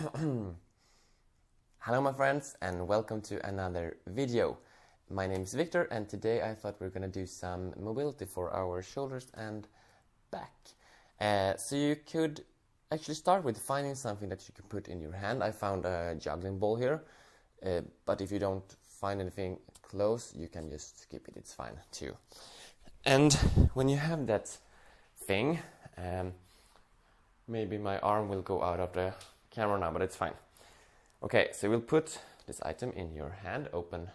Hello my friends and welcome to another video. My name is Victor and today I thought we were gonna do some mobility for our shoulders and back. So you could actually start with finding something that you can put in your hand. I found a juggling ball here, but if you don't find anything close you can just skip it, it's fine too. And when you have that thing, maybe my arm will go out of the camera now, but it's fine. Okay, so we'll put this item in your hand, open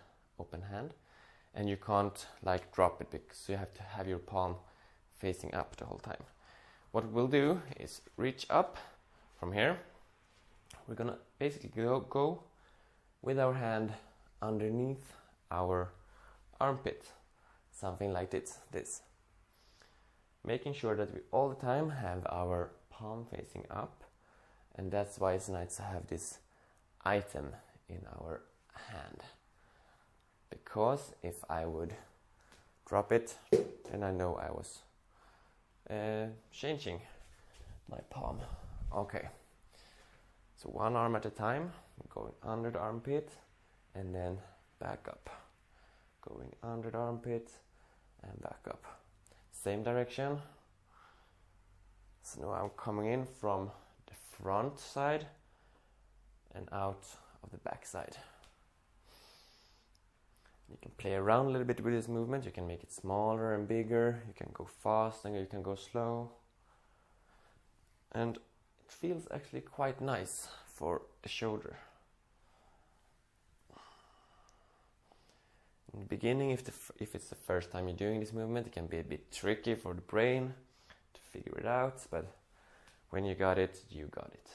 hand, and you can't like drop it because you have to have your palm facing up the whole time. What we'll do is reach up from here. We're gonna basically go with our hand underneath our armpit, something like this. Making sure that we all the time have our palm facing up, and that's why it's nice to have this item in our hand, because if I would drop it then I know I was changing my palm. Okay, so one arm at a time, going under the armpit and then back up, going under the armpit and back up, same direction. So now I'm coming in from the front side and out of the back side. You can play around a little bit with this movement. You can make it smaller and bigger. You can go fast and you can go slow. And it feels actually quite nice for the shoulder. In the beginning, if it's the first time you're doing this movement, it can be a bit tricky for the brain to figure it out, but when you got it, you got it.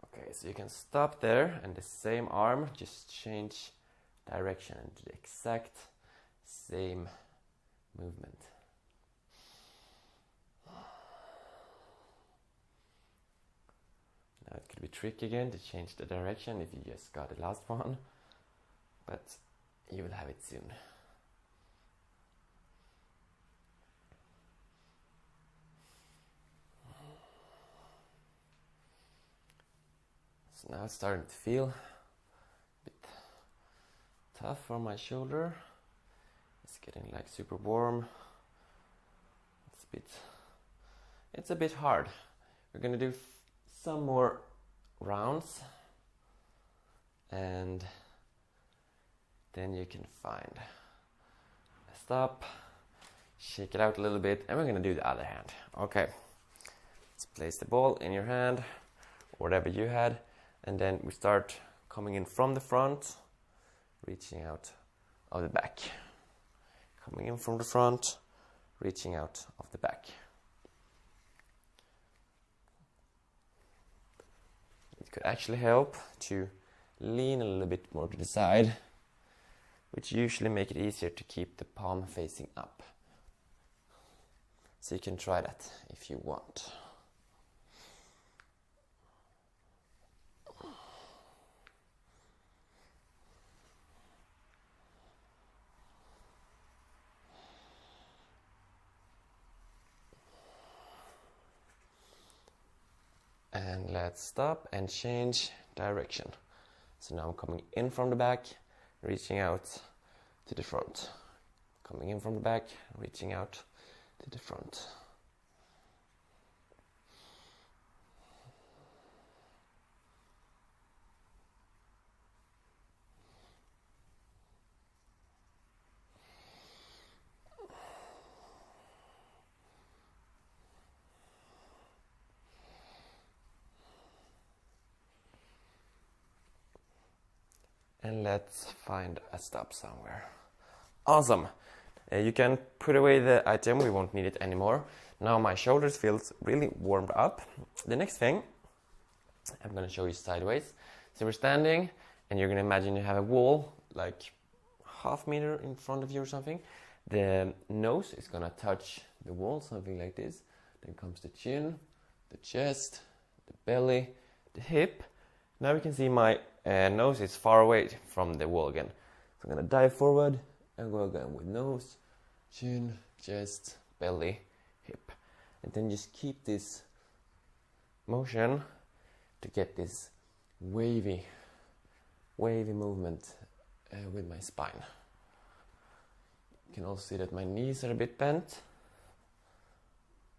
Okay, so you can stop there and the same arm, just change direction and do the exact same movement. Now it could be tricky again to change the direction if you just got the last one, but you will have it soon. So now it's starting to feel a bit tough for my shoulder. It's getting like super warm. It's a bit hard. We're gonna do some more rounds and then you can find a stop, shake it out a little bit, and we're gonna do the other hand. Okay, let's place the ball in your hand, whatever you had, and then we start coming in from the front, reaching out of the back. Coming in from the front, reaching out of the back. It could actually help to lean a little bit more to the side, which usually make it easier to keep the palm facing up. So you can try that if you want. And let's stop and change direction. So now I'm coming in from the back, reaching out to the front. Coming in from the back, reaching out to the front. And let's find a stop somewhere. Awesome! You can put away the item, we won't need it anymore. Now my shoulders feels really warmed up. The next thing, I'm gonna show you sideways. So we're standing and you're gonna imagine you have a wall like half meter in front of you or something. The nose is gonna touch the wall, something like this. Then comes the chin, the chest, the belly, the hip. Now we can see my nose is far away from the wall again. So I'm gonna dive forward and go again with nose, chin, chest, belly, hip. And then just keep this motion to get this wavy movement with my spine. You can also see that my knees are a bit bent,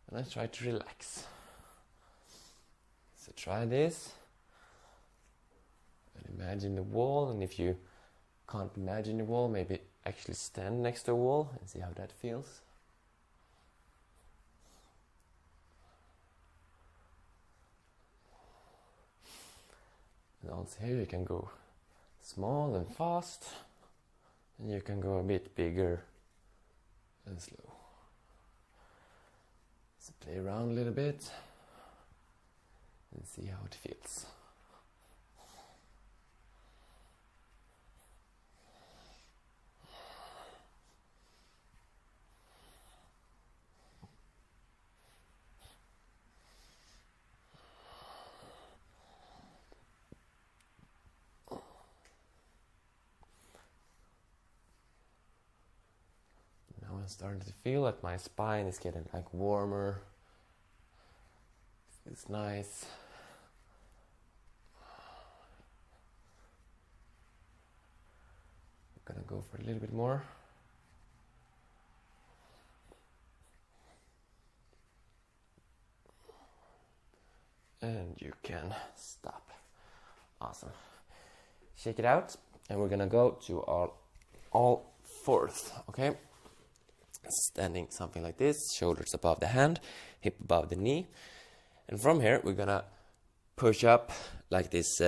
and I try to relax. So try this and imagine the wall, and if you can't imagine the wall, maybe actually stand next to a wall and see how that feels. And also here you can go small and fast, and you can go a bit bigger and slow. So play around a little bit and see how it feels. I'm starting to feel that my spine is getting like warmer. It's nice. I'm gonna go for a little bit more. And you can stop. Awesome. Shake it out, and we're gonna go to our all fourth, okay? Standing something like this, shoulders above the hand, hip above the knee. And from here, we're gonna push up like this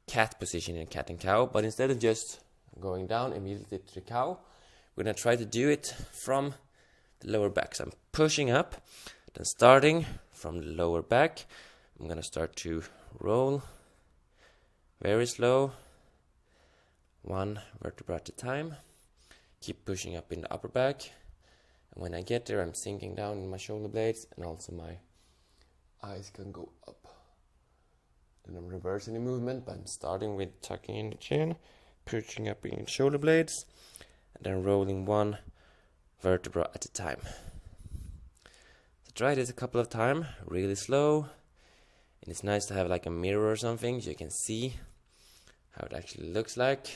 cat position in cat and cow, but instead of just going down immediately to the cow, we're gonna try to do it from the lower back. So I'm pushing up, then starting from the lower back, I'm gonna start to roll very slow, one vertebra at a time. Keep pushing up in the upper back. And when I get there, I'm sinking down in my shoulder blades, and also my eyes can go up. Then I'm reversing the movement, but I'm starting with tucking in the chin, pushing up in shoulder blades, and then rolling one vertebra at a time. So try this a couple of times, really slow. And it's nice to have like a mirror or something so you can see how it actually looks like.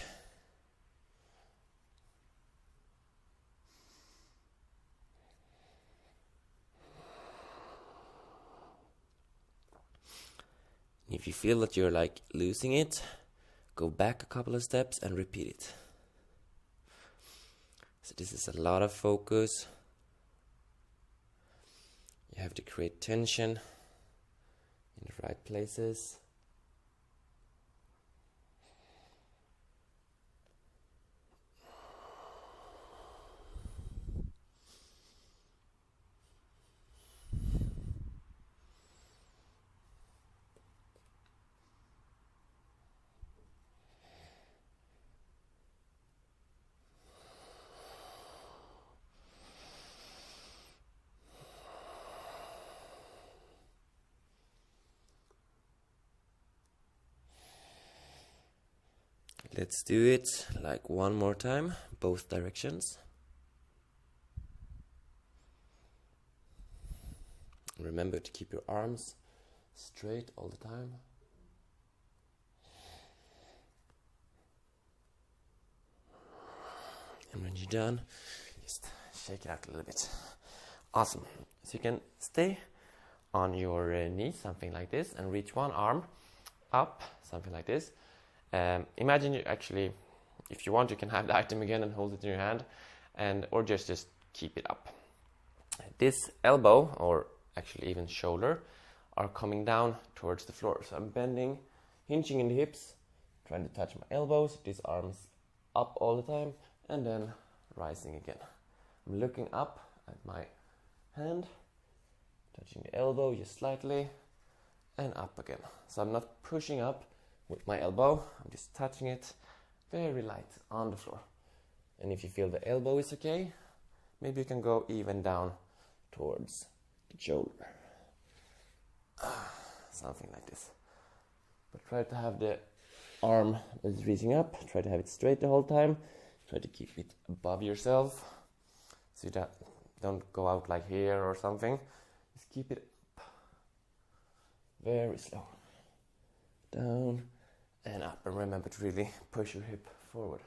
If you feel that you're like losing it, go back a couple of steps and repeat it. So this is a lot of focus. You have to create tension in the right places. Let's do it like one more time, both directions. Remember to keep your arms straight all the time. And when you're done, just shake it out a little bit. Awesome. So you can stay on your knees, something like this, and reach one arm up, something like this. Imagine you actually, if you want, you can have the item again and hold it in your hand, or just keep it up. This elbow, or actually even shoulder, are coming down towards the floor. So I'm bending, hinging in the hips, trying to touch my elbows, these arms up all the time, and then rising again. I'm looking up at my hand, touching the elbow just slightly, and up again. So I'm not pushing up with my elbow, I'm just touching it very light on the floor. And if you feel the elbow is okay, maybe you can go even down towards the shoulder. Something like this. But try to have the arm that is reaching up, try to have it straight the whole time, try to keep it above yourself so that Don't go out like here or something. Just keep it up. Very slow. Down and up. And remember to really push your hip forward.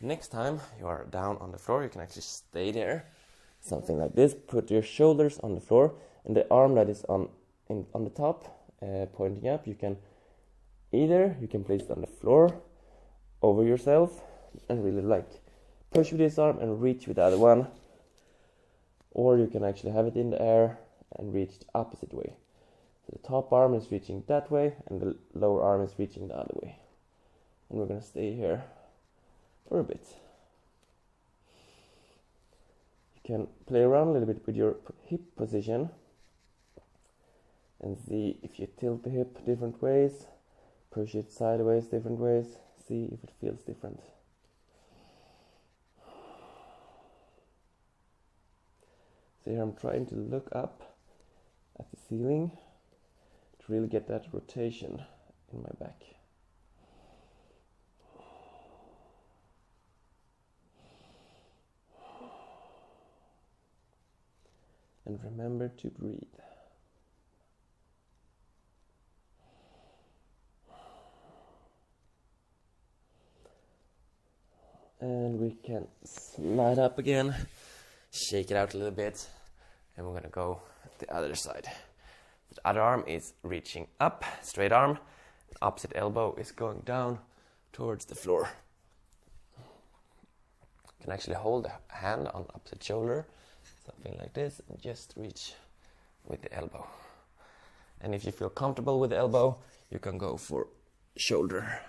Next time you are down on the floor, you can actually stay there, something like this. Put your shoulders on the floor, and the arm that is on the top, pointing up, you can place it on the floor over yourself and really like push with this arm and reach with the other one, or you can actually have it in the air and reach the opposite way. So the top arm is reaching that way and the lower arm is reaching the other way, and we're gonna stay here for a bit. You can play around a little bit with your hip position and see if you tilt the hip different ways, push it sideways different ways, see if it feels different. So here I'm trying to look up at the ceiling to really get that rotation in my back. And remember to breathe. And we can slide up again, shake it out a little bit, and we're gonna go the other side. The other arm is reaching up, straight arm, opposite elbow is going down towards the floor. You can actually hold the hand on opposite shoulder, something like this, and just reach with the elbow. And if you feel comfortable with the elbow, you can go for shoulder.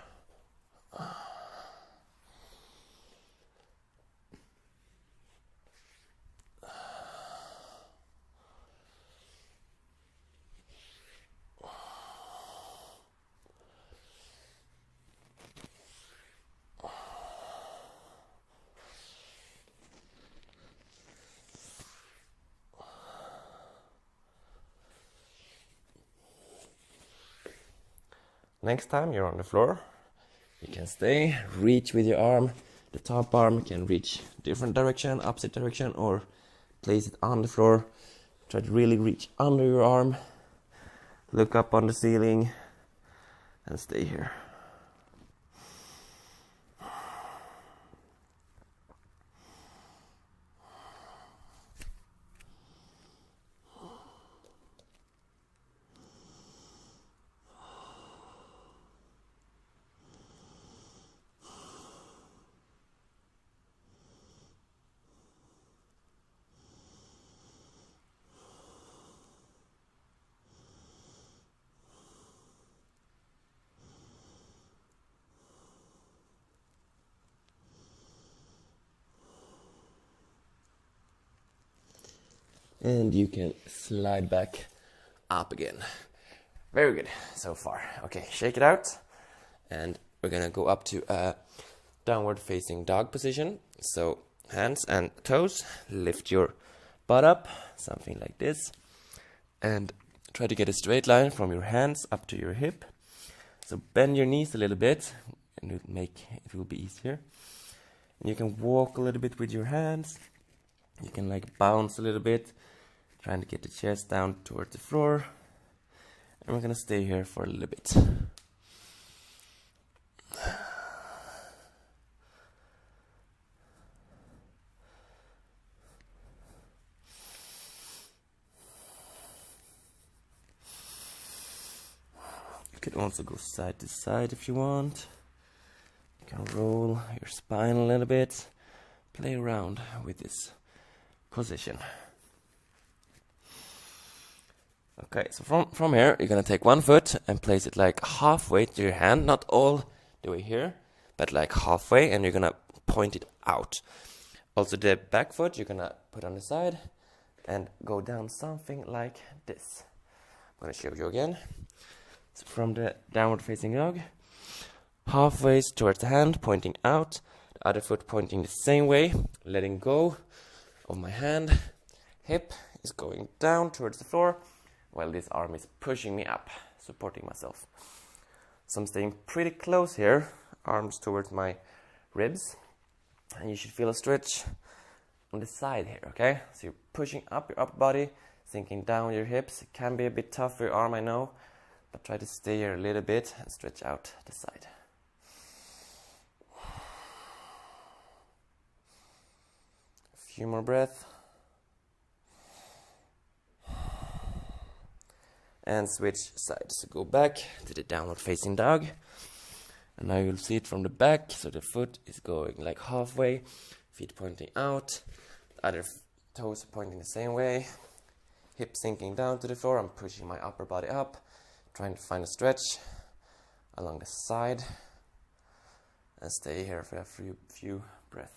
Next time you're on the floor, you can stay, reach with your arm. The top arm can reach different direction, opposite direction, or place it on the floor. Try to really reach under your arm, look up on the ceiling, and stay here. And you can slide back up again. Very good so far. Okay, shake it out. And we're gonna go up to a downward facing dog position. So hands and toes, lift your butt up, something like this. And try to get a straight line from your hands up to your hip. So bend your knees a little bit and it will be easier. And you can walk a little bit with your hands. You can like bounce a little bit, trying to get the chest down towards the floor. And we're gonna stay here for a little bit. You can also go side to side if you want. You can roll your spine a little bit. Play around with this position. Okay, so from here, you're gonna take one foot and place it like halfway to your hand, not all the way here, but like halfway, and you're gonna point it out. Also the back foot, you're gonna put on the side and go down something like this. I'm gonna show you again. So from the downward facing dog, halfway towards the hand, pointing out, the other foot pointing the same way, letting go of my hand. Hip is going down towards the floor, while this arm is pushing me up, supporting myself. So I'm staying pretty close here, arms towards my ribs, and you should feel a stretch on the side here, okay? So you're pushing up your upper body, sinking down your hips. It can be a bit tough for your arm, I know, but try to stay here a little bit and stretch out the side. A few more breaths. And switch sides. So go back to the downward facing dog. And now you'll see it from the back. So the foot is going like halfway, feet pointing out, other toes pointing the same way, hip sinking down to the floor. I'm pushing my upper body up, trying to find a stretch along the side, and stay here for a few breaths.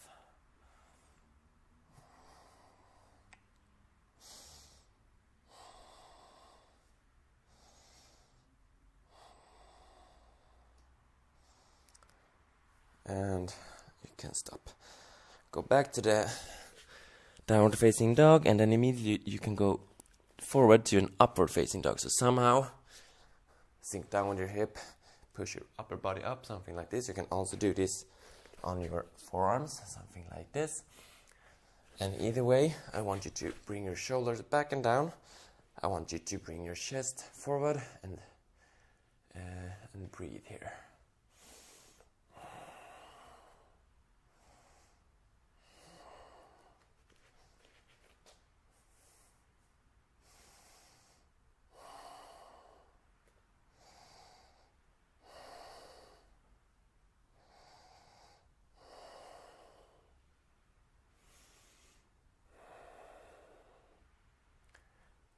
And you can stop. Go back to the downward facing dog, and then immediately you can go forward to an upward facing dog. So somehow sink down with your hip, push your upper body up, something like this. You can also do this on your forearms, something like this. And either way, I want you to bring your shoulders back and down. I want you to bring your chest forward and breathe here.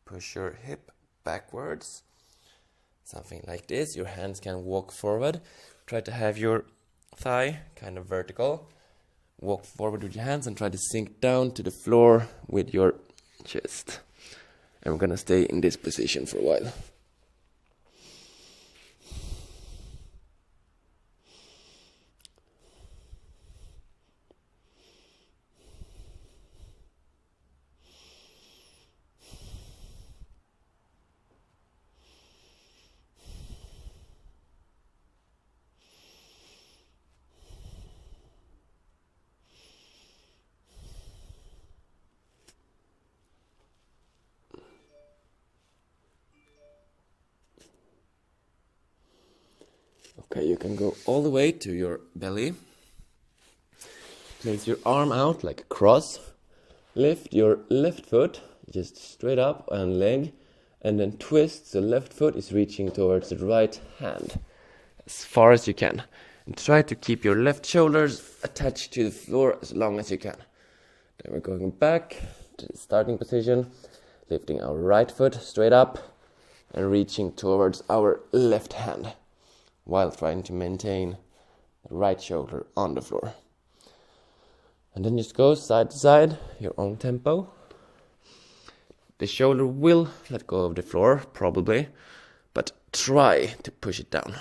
Push your hip backwards, something like this. Your hands can walk forward. Try to have your thigh kind of vertical. Walk forward with your hands and try to sink down to the floor with your chest. And we're gonna stay in this position for a while. Okay, you can go all the way to your belly. Place your arm out like a cross. Lift your left foot just straight up and leg, and then twist so left foot is reaching towards the right hand as far as you can. And try to keep your left shoulders attached to the floor as long as you can. Then we're going back to the starting position, lifting our right foot straight up and reaching towards our left hand, while trying to maintain the right shoulder on the floor. And then just go side to side, your own tempo. The shoulder will let go of the floor, probably, but try to push it down.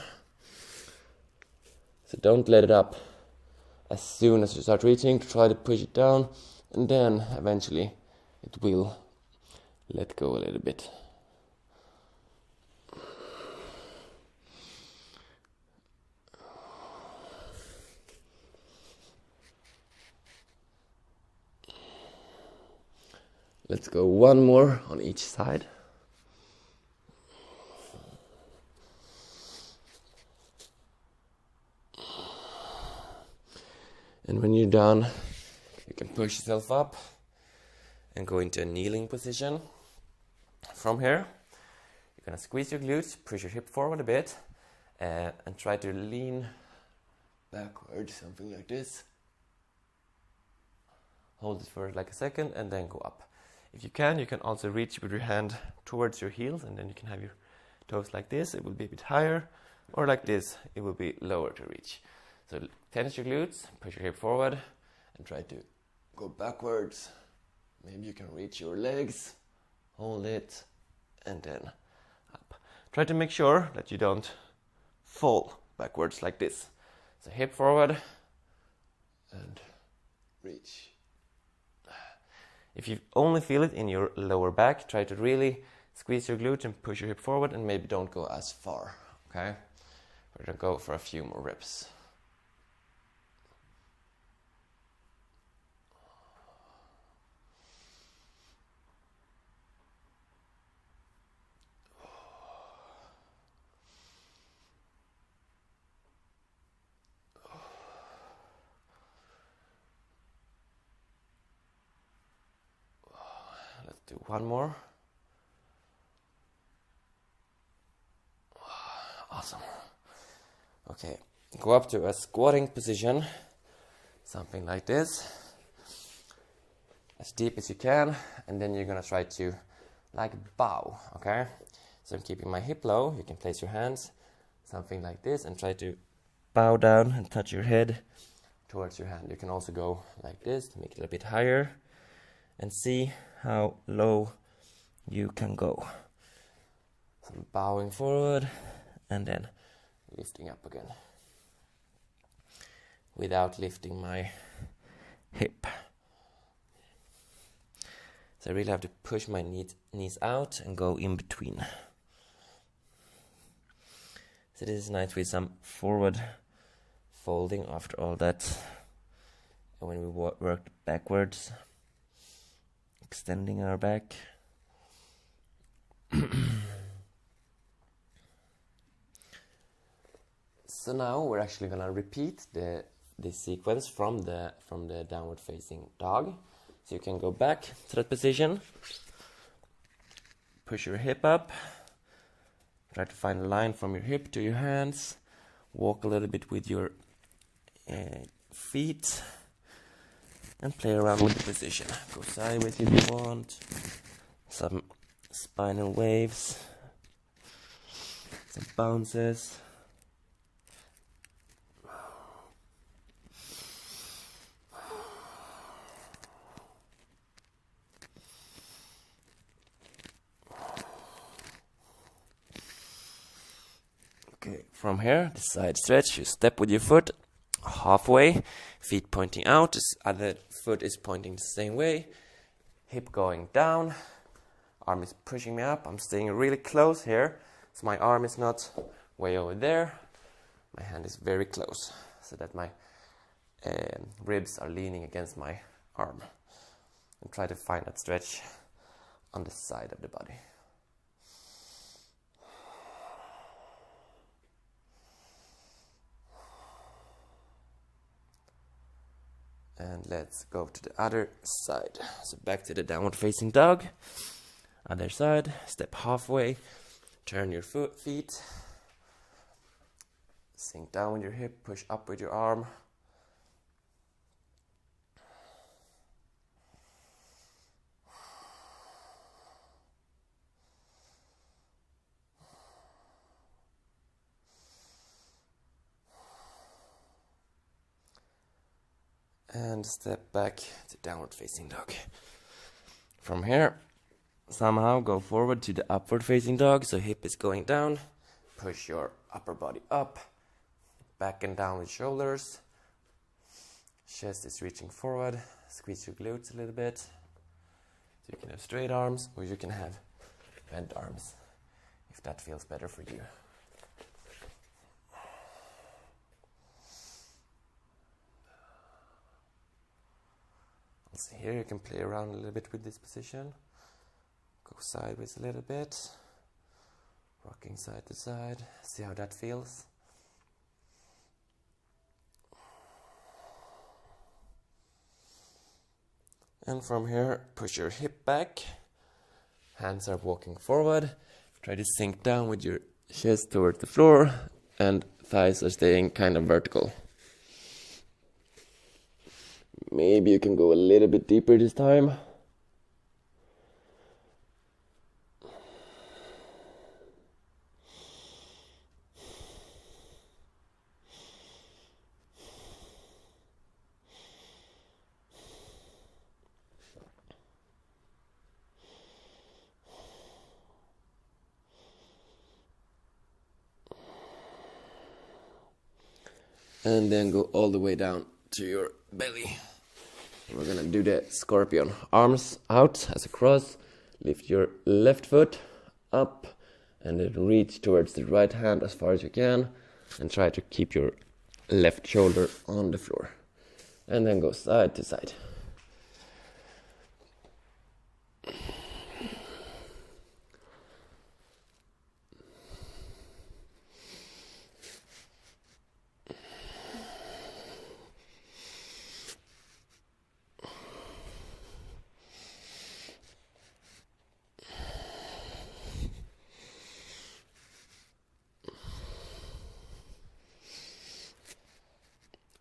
So don't let it up. As soon as you start reaching, try to push it down, and then eventually it will let go a little bit. Let's go one more on each side. And when you're done, you can push yourself up and go into a kneeling position. From here, you're gonna squeeze your glutes, push your hip forward a bit, and try to lean backwards, something like this. Hold it for like a second and then go up. If you can also reach with your hand towards your heels, and then you can have your toes like this. It will be a bit higher, or like this, it will be lower to reach. So tense your glutes, push your hip forward, and try to go backwards. Maybe you can reach your legs, hold it, and then up. Try to make sure that you don't fall backwards like this. So hip forward, and reach. If you only feel it in your lower back, try to really squeeze your glutes and push your hip forward, and maybe don't go as far, okay? We're gonna go for a few more reps. Let's do one more. Awesome. Okay, go up to a squatting position, something like this, as deep as you can, and then you're gonna try to like bow, okay? So I'm keeping my hip low. You can place your hands, something like this, and try to bow down and touch your head towards your hand. You can also go like this to make it a bit higher, and see how low you can go. So I'm bowing forward, and then lifting up again without lifting my hip. So I really have to push my knees out and go in between. So this is nice with some forward folding after all that. And when we work backwards, extending our back. So now we're actually gonna repeat this sequence from the downward facing dog. So you can go back to that position, push your hip up, try to find a line from your hip to your hands, walk a little bit with your feet, and play around with the position. Go sideways if you want, some spinal waves, some bounces. Okay, from here, the side stretch, you step with your foot halfway, feet pointing out, this other foot is pointing the same way, hip going down, arm is pushing me up, I'm staying really close here, so my arm is not way over there, my hand is very close, so that my ribs are leaning against my arm, and try to find that stretch on the side of the body. And let's go to the other side. So back to the downward facing dog. Other side, step halfway, turn your feet, sink down with your hip, push up with your arm. And step back to downward facing dog. From here, somehow go forward to the upward facing dog, so hip is going down, push your upper body up, back and down with shoulders, chest is reaching forward, squeeze your glutes a little bit, so you can have straight arms or you can have bent arms, if that feels better for you. So here you can play around a little bit with this position. Go sideways a little bit. Rocking side to side. See how that feels. And from here, push your hip back. Hands are walking forward. Try to sink down with your chest towards the floor. And thighs are staying kind of vertical. Maybe you can go a little bit deeper this time. And then go all the way down to your belly. We're gonna do the scorpion. Arms out as a cross. Lift your left foot up and then reach towards the right hand as far as you can. And try to keep your left shoulder on the floor. And then go side to side.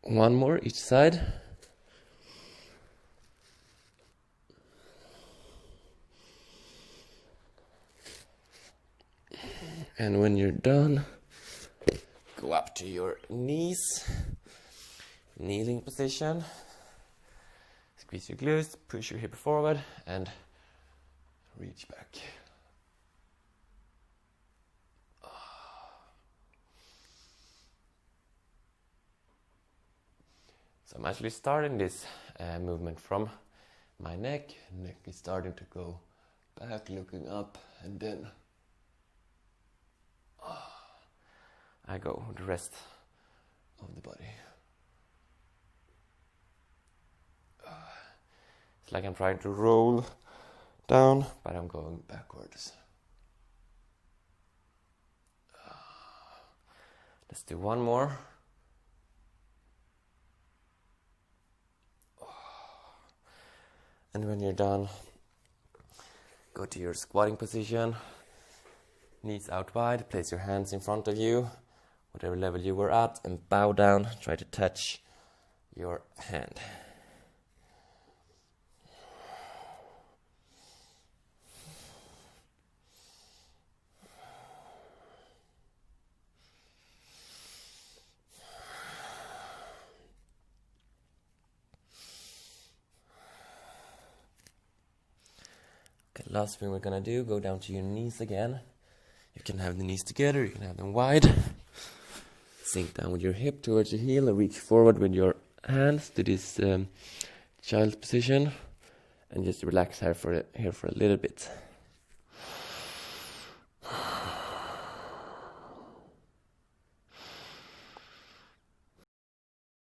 One more each side. And when you're done, go up to your knees, kneeling position. Squeeze your glutes, push your hip forward and reach back. So I'm actually starting this movement from my neck. Neck is starting to go back, looking up, and then I go with the rest of the body. It's like I'm trying to roll down, but I'm going backwards. Let's do one more. And when you're done, go to your squatting position. Knees out wide, place your hands in front of you, whatever level you were at, and bow down. Try to touch your hand. Okay, last thing we're gonna do, go down to your knees again. You can have the knees together, you can have them wide. Sink down with your hip towards your heel and reach forward with your hands to this child's position. And just relax here for a little bit.